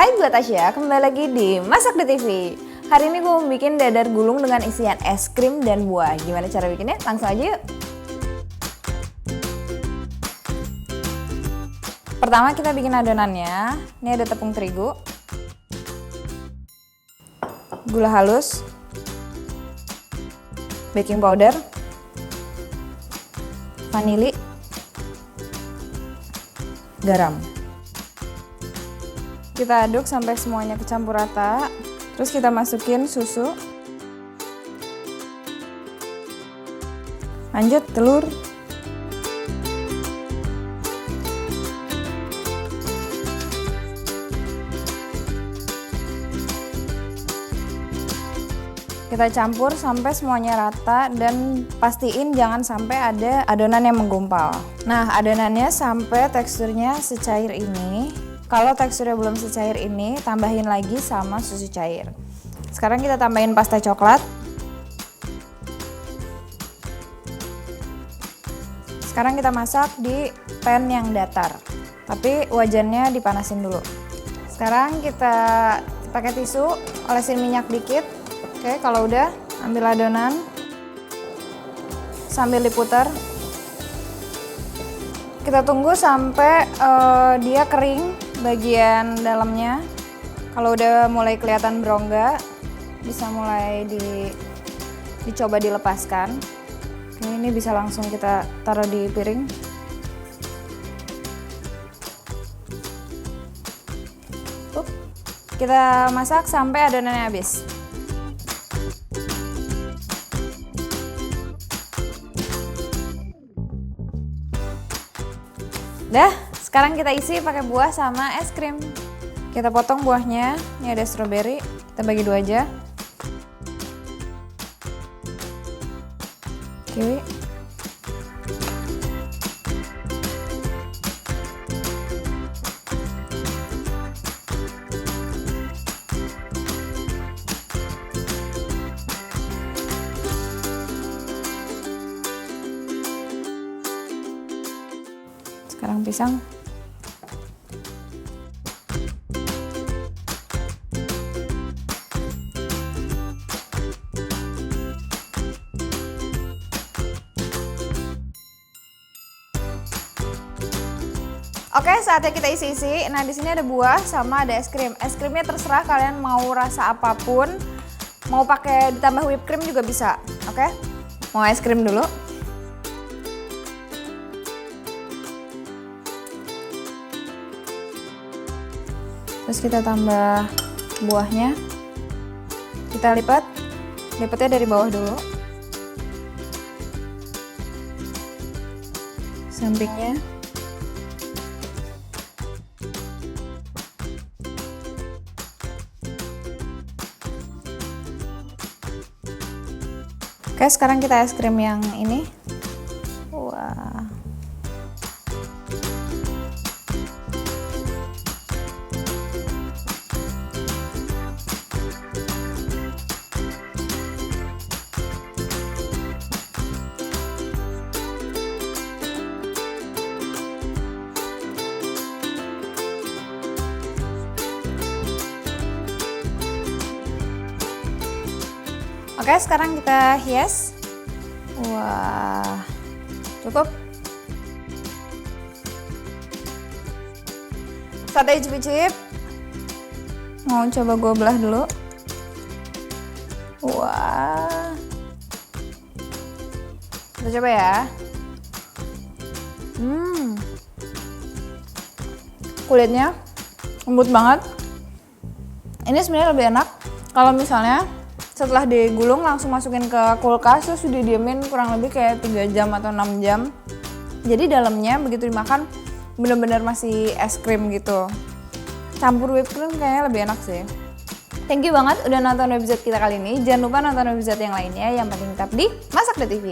Hai, gue Tasya, kembali lagi di Masak di TV. Hari ini gue mau bikin dadar gulung dengan isian es krim dan buah. Gimana cara bikinnya? Langsung aja yuk. Pertama kita bikin adonannya. Ini ada tepung terigu, gula halus, baking powder, vanili, garam. Kita aduk sampai semuanya kecampur rata. Terus kita masukin susu. Lanjut telur. Kita campur sampai semuanya rata dan pastiin jangan sampai ada adonan yang menggumpal. Nah, adonannya sampai teksturnya secair ini. Kalau teksturnya belum secair ini, tambahin lagi sama susu cair. Sekarang kita tambahin pasta coklat. Sekarang kita masak di pan yang datar, tapi wajannya dipanasin dulu. Sekarang kita pakai tisu, olesin minyak dikit. Oke, kalau udah, ambil adonan sambil diputar. Kita tunggu sampai dia kering bagian dalamnya. Kalau udah mulai kelihatan berongga, bisa mulai dicoba dilepaskan. Oke, ini bisa langsung kita taruh di piring. Kita masak sampai adonannya habis. Dah, sekarang kita isi pakai buah sama es krim. Kita potong buahnya, ini ada stroberi, kita bagi dua aja. Kiwi. Sekarang pisang. Oke, saatnya kita isi-isi. Nah, di sini ada buah sama ada es krim. Es krimnya terserah kalian mau rasa apapun. Mau pakai ditambah whipped cream juga bisa. Oke? Mau es krim dulu. Terus kita tambah buahnya. Kita lipat. Lipatnya dari bawah dulu. Sampingnya. Oke, sekarang kita es krim yang ini. Wah. Oke, sekarang kita hias. Wah, cukup. Saatnya icip-icip. Mau coba gue belah dulu. Wah. Kita coba ya. Kulitnya lembut banget. Ini sebenarnya lebih enak kalau misalnya setelah digulung langsung masukin ke kulkas terus didiemin kurang lebih kayak 3 jam atau 6 jam. Jadi dalamnya begitu dimakan bener-bener masih es krim gitu. Campur whipped cream kayaknya lebih enak sih. Thank you banget udah nonton episode kita kali ini. Jangan lupa nonton episode yang lainnya. Yang penting tetap di Masak di TV.